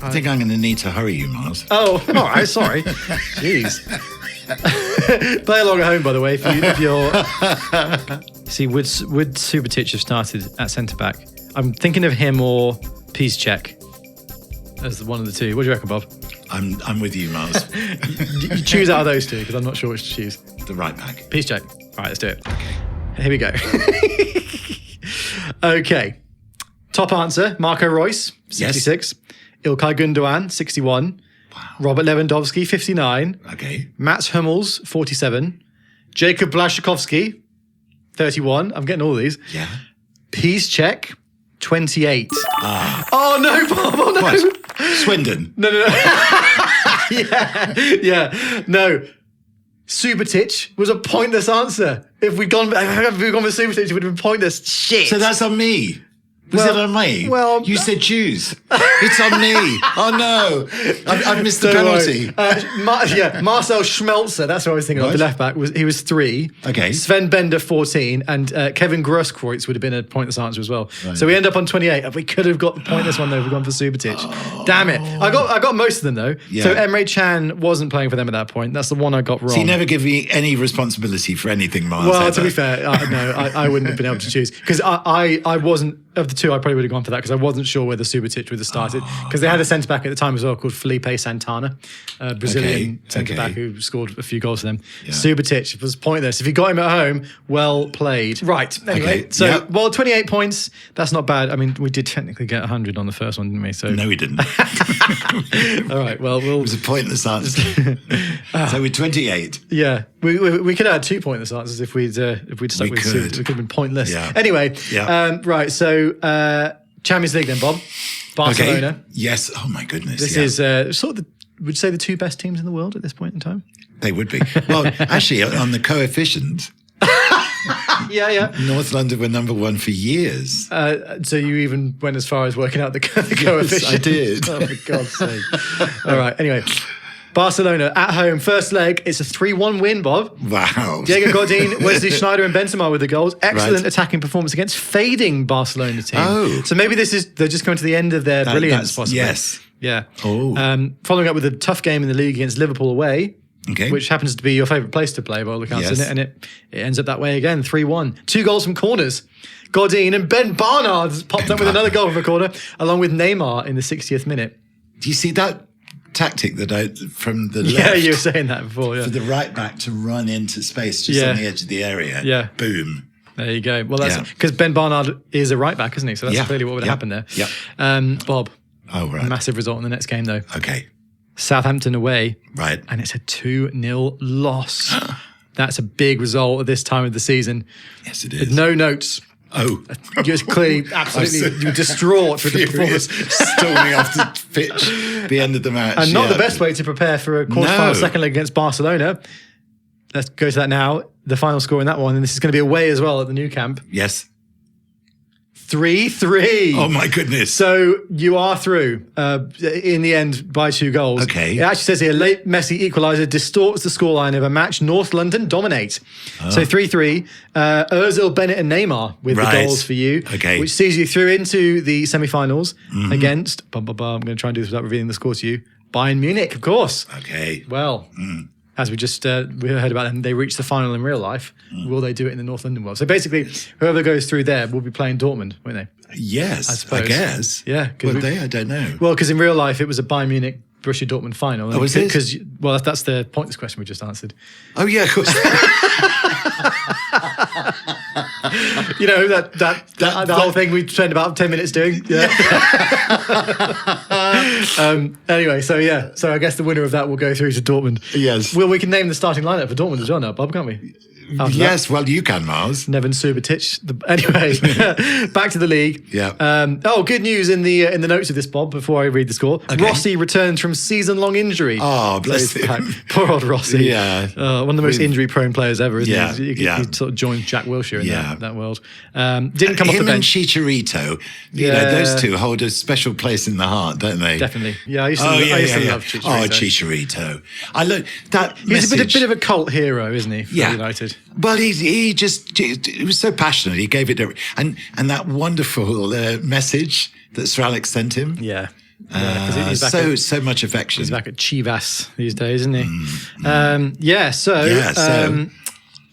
I think I'm going to need to hurry you, Mars. Oh, all right. Sorry. Jeez. Play along at home, by the way. If you're see, would Subotic have started at centre back? I'm thinking of him or Piszczek as one of the two. What do you reckon, Bob? I'm with you, Mars. You choose out of those two because I'm not sure which to choose. The right back. Piszczek. All right, let's do it. Okay. Here we go. Okay. Top answer, Marco Royce, 66. Yes. Ilkay Gundogan, 61. Wow. Robert Lewandowski, 59. Okay. Mats Hummels, 47. Jacob Blaszczykowski, 31. I'm getting all these. Yeah. Piszczek, 28. Oh, no, Bob. Oh, no. What? Swindon. No. Yeah. No. Subotic was a pointless answer. If we'd gone with Subotic, it would have been pointless. Shit. So that's on me. Was it on me? Well, you said choose. It's on me. Oh no, I've missed the penalty. Marcel Schmelzer. That's what I was thinking of. The left back he was 3. Okay. Sven Bender 14, and Kevin Grosskreutz would have been a pointless answer as well. Right. So we end up on 28. We could have got the pointless one though. If we'd gone for Subotic. Damn it! I got most of them though. Yeah. So Emre Can wasn't playing for them at that point. That's the one I got wrong. So you never give me any responsibility for anything, Miles. Well, to be fair, no, I wouldn't have been able to choose because I wasn't. Of the two, I probably would have gone for that because I wasn't sure whether Subotic would have started because they had a centre back at the time as well called Felipe Santana, Brazilian centre back who scored a few goals for them. Yeah. Subotic was pointless. If you got him at home, well played. Right. Anyway, 28 points. That's not bad. I mean, we did technically get 100 on the first one, didn't we? So no, we didn't. All right. Well, it was a pointless answer. So we're 28. Yeah. We could add 2 pointless answers if we'd stuck with Subotic. We could have been pointless. Yeah. Anyway. Yeah. Right. So Champions League then, Bob. Barcelona. Okay. Yes. Oh my goodness. This is sort of would you say the two best teams in the world at this point in time? They would be. Well, actually, on the coefficient, Yeah. North London were number one for years. So you even went as far as working out the coefficient? Yes, I did. Oh, for God's sake. All right. Anyway, Barcelona at home, first leg. It's a 3-1 win, Bob. Wow. Diego Godin, Wesley Sneijder and Benzema with the goals. Excellent Right. attacking performance against fading Barcelona team. Oh. So maybe they're just coming to the end of their brilliance, possibly. Yes. Yeah. Oh. Following up with a tough game in the league against Liverpool away, Okay. which happens to be your favourite place to play by all accounts, Yes. isn't it? And it ends up that way again, 3-1. 2 goals from corners. Godin and Ben Barnard popped up with another goal from a corner, along with Neymar in the 60th minute. Do you see that tactic from the Yeah, left? you were saying that before. Yeah. For the right back to run into space just Yeah. on the edge of the area. Yeah. Boom. There you go. Well, that's Yeah. because Ben Barnard is a right back, isn't he? So that's Yeah. clearly what would Yeah. happen there. Yeah. Bob, Oh, right. massive result in the next game, though. Okay. Southampton away, Right. and it's a 2-0 loss. That's a big result at this time of the season. Yes, it is. No notes. Oh. You're just clearly, absolutely, you're distraught with the Furious, performance. storming off the pitch, the end of the match. And not yeah. the best way to prepare for a quarter-final No. second leg against Barcelona. Let's go to that now. The final score in that one, and this is going to be away as well at the new camp. Yes. 3-3. Oh, my goodness. So you are through in the end by 2 goals. Okay. It actually says here, late Messi equaliser distorts the scoreline of a match. North London dominate. So 3-3. Ozil, Bennett and Neymar with Right. the goals for you. Okay. Which sees you through into the semi-finals against, I'm going to try and do this without revealing the score to you, Bayern Munich, of course. Okay. Well, as we just we heard about them, they reached the final in real life. Will they do it in the North London world? So basically, whoever goes through there will be playing Dortmund, won't they? Yes, I suppose. guess. Yeah, 'cause Would they? I don't know. Well, because in real life, it was a Bayern Munich Borussia Dortmund final. Oh, was it? Because well, that's the pointless question we just answered. Oh, yeah, of course. You know the whole thing we spent about 10 minutes doing. Yeah. Anyway, so I guess the winner of that will go through to Dortmund. Yes. Well, we can name the starting lineup for Dortmund as well now, Bob, can't we? After Yes, well, you can, Miles. Neven Subotic. Anyway, back to the league. Yeah. Good news in the notes of this, Bob. Before I read the score, Rossi returns from season-long injury. Oh, bless So he's back. him. Poor old Rossi. Yeah. One of the most injury-prone players ever, isn't Yeah, he? yeah. He sort of joined Jack Wilshere in Yeah. that world. Didn't come off the Him and bench. Chicharito, you know, Yeah. those two hold a special place in the heart, don't they? Definitely. Yeah, I used to, Oh, yeah, I used to yeah, love yeah. Chicharito. Oh, Chicharito. I look that He's message. a bit of a cult hero, isn't he, for Yeah. United? Well, he was so passionate. He gave it, and that wonderful message that Sir Alex sent him. Yeah. 'Cause he's back So much affection. He's back at Chivas these days, isn't he? Yeah, so-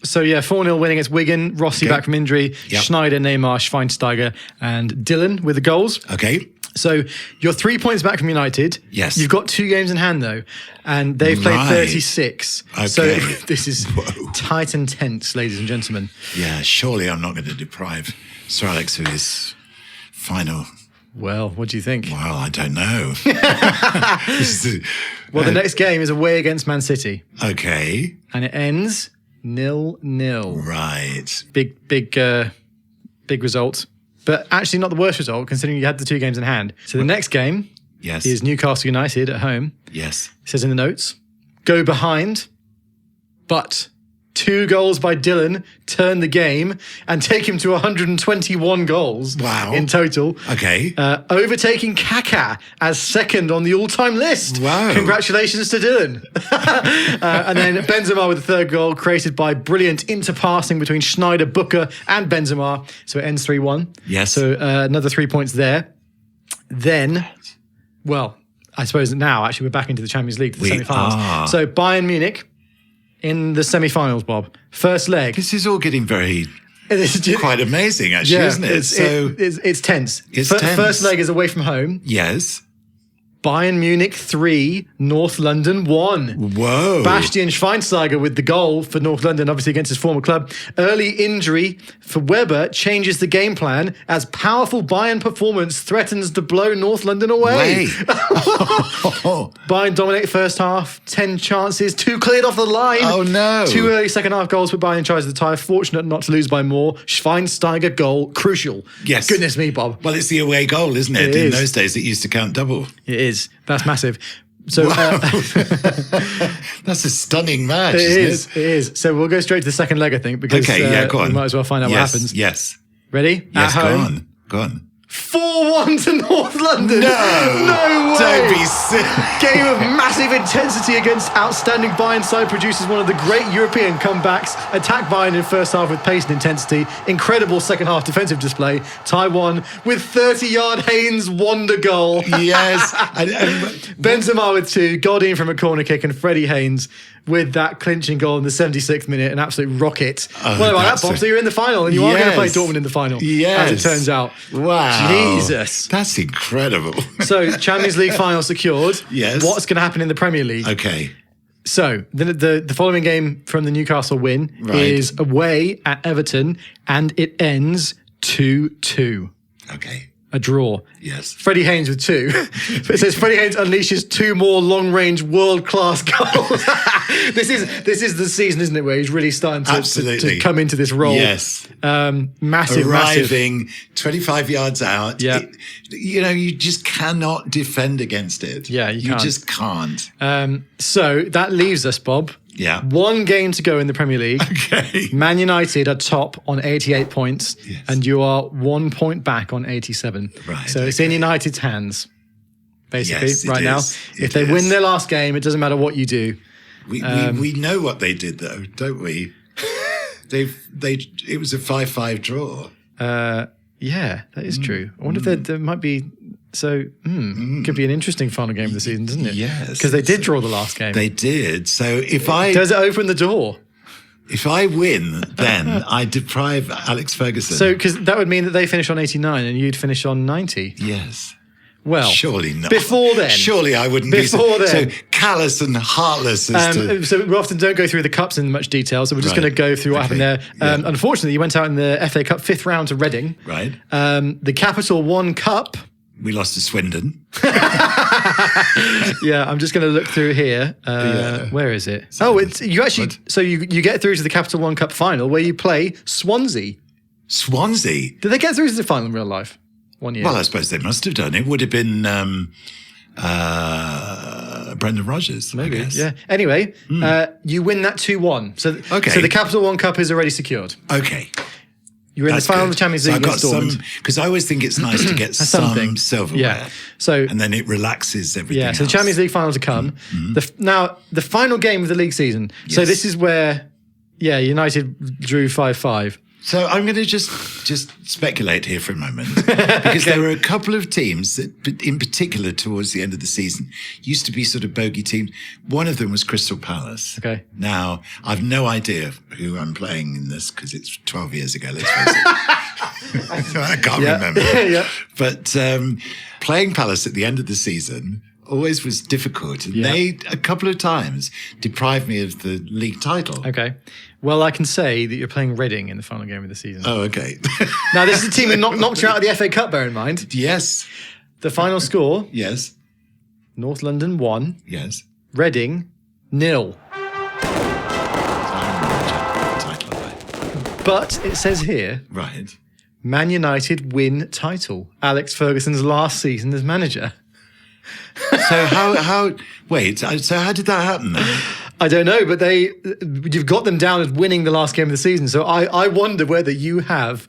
So 4-0 win against Wigan. Rossi back from injury. Yep. Sneijder, Neymar, Schweinsteiger, and Dylan with the goals. Okay. So you're 3 points back from United. Yes. You've got 2 games in hand though, and they've played Right. 36. So Okay. this is tight and tense, ladies and gentlemen. Yeah, surely I'm not going to deprive Sir Alex of his final. Well, what do you think? Well, I don't know. Well, the next game is away against Man City, Okay. and it ends 0-0. Right. Big result, but actually not the worst result considering you had the 2 games in hand. So the next game Yes. is Newcastle United at home. Yes. It says in the notes, go behind, but 2 goals by Dylan turn the game and take him to 121 goals Wow. in total. Okay. Overtaking Kaka as second on the all-time list. Wow. Congratulations to Dylan. And then Benzema with the 3rd goal, created by brilliant interpassing between Sneijder, Booker and Benzema. So it ends 3-1. Yes. So another 3 points there. Then, well, I suppose now actually we're back into the Champions League, the semi-finals. are. So Bayern Munich in the semi-finals, Bob. First leg. This is all getting very It's quite amazing, actually, isn't it? It's tense. It's tense. First leg is away from home. Yes. Bayern Munich 3, North London 1. Whoa. Bastian Schweinsteiger with the goal for North London, obviously against his former club. Early injury for Weber changes the game plan as powerful Bayern performance threatens to blow North London away. Bayern dominate first half, 10 chances, 2 cleared off the line. Oh no. 2 early second half goals put Bayern in charge of the tie. Fortunate not to lose by more. Schweinsteiger goal, crucial. Yes. Goodness me, Bob. Well, it's the away goal, isn't it? It In is. those days, it used to count double. It is. That's massive. So That's a stunning match, it isn't it? is. So we'll go straight to the second leg, I think, because Go on. we might as well find out what happens. Yes. Ready? Yes, At go home. on. 4-1 to North London. No way. Don't be sick. Game of massive intensity against outstanding Bayern side produces one of the great European comebacks. Attack Bayern in first half with pace and intensity. Incredible second half defensive display. Taiwan with 30-yard Haynes wonder goal. Yes. Benzema with 2, Godin from a corner kick, and Freddie Haynes with that clinching goal in the 76th minute, an absolute rocket. What about that, Bob? So you're in the final, and you are going to play Dortmund in the final, as it turns out. Wow. Jesus. That's incredible. So Champions League final secured. Yes. What's going to happen in the Premier League? Okay. So the following game from the Newcastle win is away at Everton, and it ends 2-2. Okay. A draw. Yes. Freddie Haynes with 2. It says Freddie Haynes unleashes 2 more long-range world-class goals. This is the season, isn't it, where he's really starting to come into this role. Yes. Massive. Arriving 25 yards out. Yeah. You just cannot defend against it. Yeah, you can't. just can't. So that leaves us, Bob. Yeah. 1 game to go in the Premier League. Okay. Man United are top on 88 points, Yes. and you are 1 point back on 87. Right, So it's in United's hands, basically, Yes, it right now. is. If they win their last game, it doesn't matter what you do. We know what they did, though, don't we? It was a 5-5 draw. Yeah, that is true. I wonder if there might be. So, could be an interesting final game of the season, doesn't it? Yes. Because they did draw the last game. They did. So Does it open the door? if I win, then I deprive Alex Ferguson. So, because that would mean that they finish on 89 and you'd finish on 90. Yes. Well, Surely not. Before then. Surely I wouldn't Before be then. so callous and heartless as to... So we often don't go through the cups in much detail, so we're just Right. going to go through what happened there. Yeah. Unfortunately, you went out in the FA Cup 5th round to Reading. Right. The Capital One Cup. We lost to Swindon. Yeah, I'm just going to look through here. Where is it? It's you actually. So you get through to the Capital One Cup final where you play Swansea. Swansea? Did they get through to the final in real life? 1 year. Well, I suppose they must have done. It would have been Brendan Rodgers, I guess. Yeah. Anyway, you win that 2-1. So the Capital One Cup is already secured. Okay. You're in That's the final good. of the Champions So League I got against Dortmund. because I always think it's nice to get something. some silverware. Yeah. So and then it relaxes everything yeah, so the else. Champions League final to come. Now, the final game of the league season. So Yes. this is where, United drew 5-5. So I'm going to just speculate here for a moment because there were a couple of teams that, in particular, towards the end of the season, used to be sort of bogey teams. One of them was Crystal Palace. Okay. Now I've no idea who I'm playing in this because it's 12 years ago. Let's face it. I can't remember. Yeah. But playing Palace at the end of the season always was difficult, and they a couple of times deprived me of the league title. Okay. Well, I can say that you're playing Reading in the final game of the season. Oh, okay. Now, this is a team who knocked you out of the FA Cup, bear in mind. Yes. The final score, Yes. North London 1, Yes. Reading 0. Title, But it says here, right. Man United win title. Alex Ferguson's last season as manager. So so how did that happen then? I don't know, but you've got them down as winning the last game of the season. So I wonder whether you have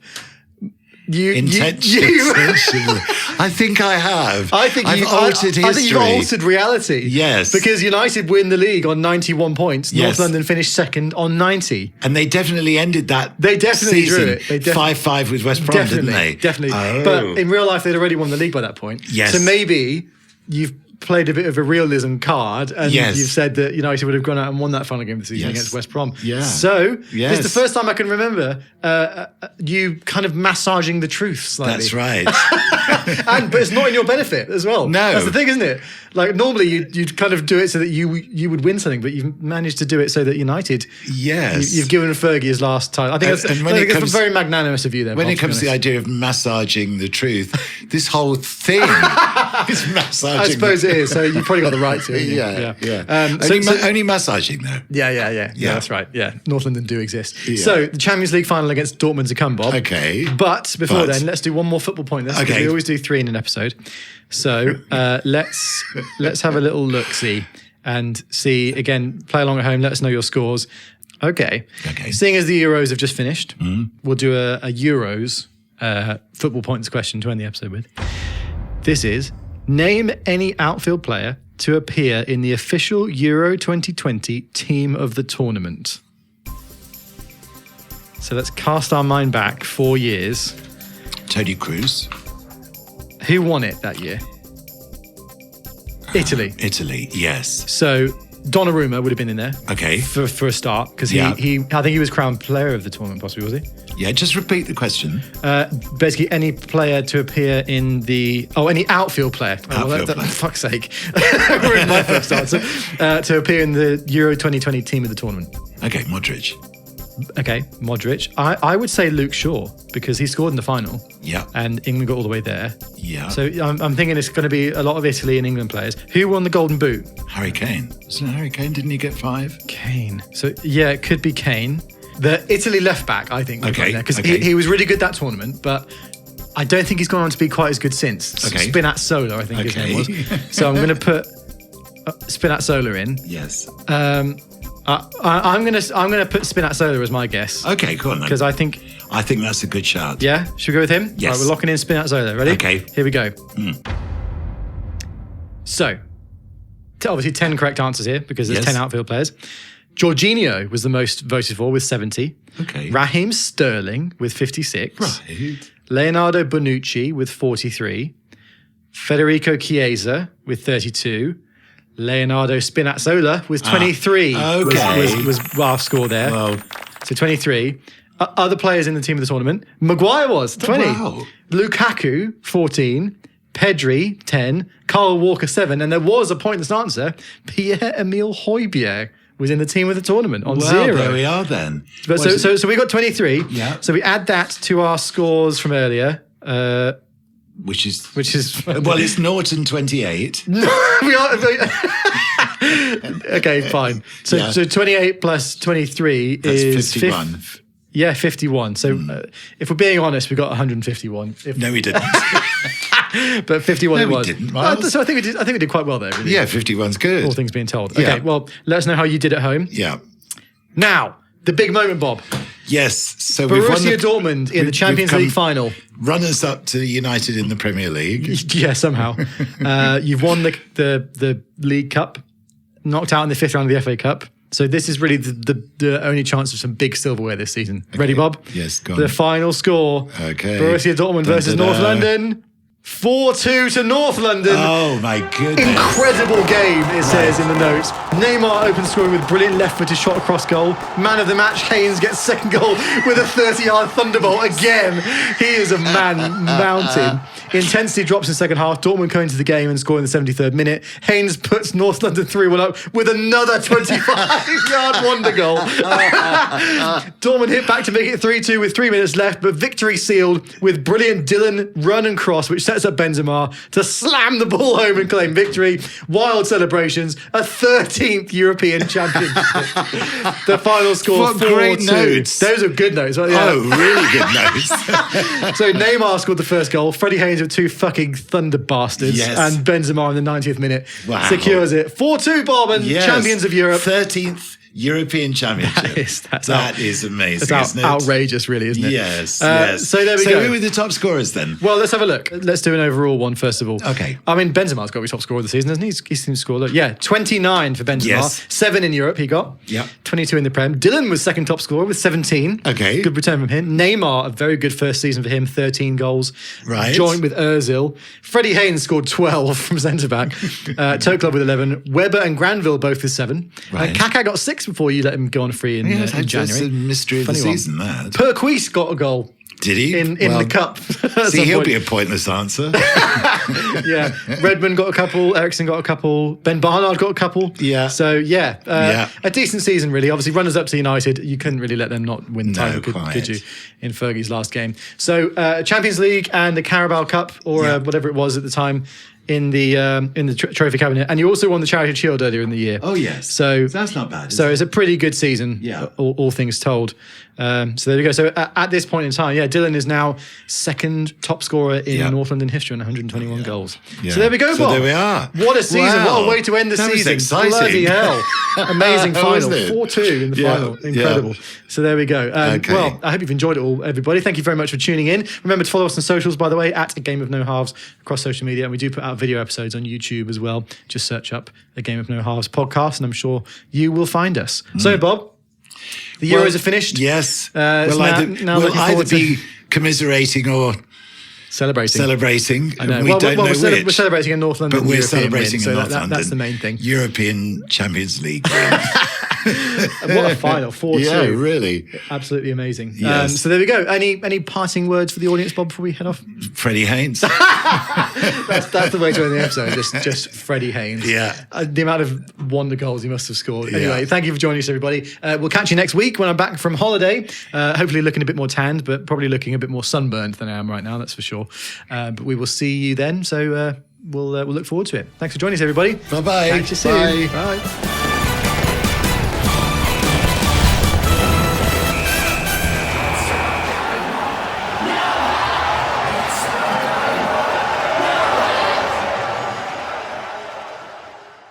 Intentionally. I think I have. I've altered history. I think you've altered reality. Yes. Because United win the league on 91 points. Yes. North London finished second on 90. And they definitely ended that They definitely season drew it. They 5-5 with West Brom, didn't they? Definitely. Oh. But in real life, they'd already won the league by that point. Yes. So maybe you've played a bit of a realism card, and Yes. you've said that United would have gone out and won that final game of the season Yes. against West Brom. Yeah. So Yes. it's the first time I can remember you kind of massaging the truth slightly. That's right. But it's not in your benefit as well. No. That's the thing, isn't it? Like normally you'd kind of do it so that you would win something, but you've managed to do it so that United. Yes. You've given Fergie his last title. I think that's very magnanimous of you there. When Bob, it comes to the honest. idea of massaging the truth, this whole thing is massaging. I suppose it is. So you've probably got the right to. Haven't you? Yeah. Only massaging though. Yeah, that's right. Yeah, North London do exist. Yeah. So the Champions League final against Dortmund to come, Bob. Okay. But before then, let's do one more football point. Okay. We always do 3 in an episode. So let's have a little look, see again. Play along at home. Let us know your scores. Okay. Seeing as the Euros have just finished, we'll do a Euros football points question to end the episode with. This is: name any outfield player to appear in the official Euro 2020 team of the tournament. So let's cast our mind back 4 years. Tony Cruz. Who won it that year? Italy. Italy, yes. So Donnarumma would have been in there. Okay. For a start, because I think he was crowned player of the tournament, possibly, was he? Yeah, just repeat the question. Basically, any player to appear in the... Oh, any outfield player. Outfield player. Fuck's sake. We're in my first answer. To appear in the Euro 2020 team of the tournament. Okay, Modric. Okay, Modric. I would say Luke Shaw, because he scored in the final. Yeah. And England got all the way there. Yeah. So I'm thinking it's going to be a lot of Italy and England players. Who won the Golden Boot? Harry Kane. Wasn't it Harry Kane? Didn't he get 5? Kane. So, yeah, it could be Kane. The Italy left back, I think. Okay. Because he was really good that tournament, but I don't think he's gone on to be quite as good since. Okay. Spinazzola, I think his name was. So I'm going to put Spinazzola in. Yes. I'm gonna put Spinazzola as my guess. Okay, cool. Because I think that's a good shout. Yeah, should we go with him? Yes. Right, we're locking in Spinazzola. Ready? Okay. Here we go. So, obviously 10 correct answers here because there's 10 outfield players. Jorginho was the most voted for with 70. Okay. Raheem Sterling with 56. Right. Leonardo Bonucci with 43. Federico Chiesa with 32. Leonardo Spinazzola with 23 was our score there. Well, So 23. Other players in the team of the tournament. Maguire was 20. Wow. Lukaku 14. Pedri 10. Kyle Walker 7. And there was a pointless answer. Pierre-Emile Højbjerg was in the team of the tournament on 0. There we are then. But so we got 23. Yeah. So we add that to our scores from earlier. Which is Well, it's Norton 28. we are. Okay, fine. So 28 plus 23 is 51. 51. So if we're being honest, we got 151. No, we didn't. But 51 it was. We didn't, Miles. So I think we did quite well there. Really. Yeah, 51's good. All things being told. Yeah. Okay, well, let us know how you did at home. Yeah. Now, the big moment, Bob. Yes. So we've won Borussia Dortmund in the Champions League final. Runners up to United in the Premier League. Yeah, somehow. You've won the League Cup, knocked out in the 5th round of the FA Cup. So this is really the only chance of some big silverware this season. Ready, Bob? Yes, go on. The final score. Okay. Borussia Dortmund versus North London. 4-2 to North London. Oh my goodness. Incredible game, it says in the notes. Neymar opens scoring with brilliant left-footed shot across goal. Man of the match, Haynes gets second goal with a 30-yard thunderbolt again. He is a man mountain. Intensity drops in second half. Dortmund go into the game and score in the 73rd minute. Haynes puts North London 3-1 up with another 25-yard wonder goal. Dortmund hit back to make it 3-2 with 3 minutes left, but victory sealed with brilliant Dylan run and cross, which sets up Benzema to slam the ball home and claim victory. Wild celebrations, a 13th European championship. The final score, What 4-2. great notes. Those are good notes. Right? Yeah. Oh, really good notes. So Neymar scored the first goal. Freddie Haynes with 2 fucking thunder bastards. Yes. And Benzema in the 90th minute Wow. secures it. 4-2, Bob, and champions of Europe. 13th European Championship. That is amazing, isn't it? Outrageous, really, isn't it? Yes, yes. So there we go. Who were the top scorers then? Well, let's have a look. Let's do an overall one first of all. Okay. I mean, Benzema's got to be top scorer of the season, hasn't he? He seems to score. Look, yeah, 29 for Benzema. Yes. 7 in Europe he got. Yeah. 22 in the Prem. Dylan was second top scorer with 17. Okay. Good return from him. Neymar, a very good first season for him, 13 goals. Right. Joint with Ozil. Freddie Haynes scored 12 from centre-back. Total Club with 11. Weber and Granville both with 7. Right. Kaka got 6 before you let him go on free in That's January. a mystery of Funny the one. season, that. Perquis got a goal. Did he? In the cup. See, he'll be a pointless answer. Yeah. Redmond got a couple. Ericsson got a couple. Ben Barnard got a couple. Yeah. So, a decent season, really. Obviously, runners up to United. You couldn't really let them not win the title, could you, in Fergie's last game? So, Champions League and the Carabao Cup, or whatever it was at the time, in the trophy cabinet, and you also won the Charity Shield earlier in the year. Oh yes, so that's not bad. So it's a pretty good season. Yeah, all things told. So there we go. So at this point in time, Dylan is now second top scorer in North London history on 121 goals. Yeah. So there we go, Bob. So there we are. What a season! Wow. What a way to end the season! Was exciting. Bloody hell! Amazing final, 4-2 in the final. Incredible. Yeah. So there we go. Okay. Well, I hope you've enjoyed it all, everybody. Thank you very much for tuning in. Remember to follow us on socials, by the way, at A Game of No Halves across social media, and we do put out video episodes on YouTube as well. Just search up A Game of No Halves podcast, and I'm sure you will find us. So, Bob, the Euros are finished. Yes. We'll either be commiserating or celebrating. I know. We don't know which. We're celebrating in North London. But we're celebrating in North London. That's the main thing. European Champions League. What a final, 4-2. Yeah, really. Absolutely amazing. Yes. So there we go. Any parting words for the audience, Bob, before we head off? Freddie Haynes. That's the way to end the episode, just Freddie Haynes. Yeah. The amount of wonder goals he must have scored. Anyway, thank you for joining us, everybody. We'll catch you next week when I'm back from holiday. Hopefully looking a bit more tanned, but probably looking a bit more sunburned than I am right now, that's for sure. But we will see you then. So we'll look forward to it. Thanks for joining us, everybody. Bye-bye. Catch you soon. Bye.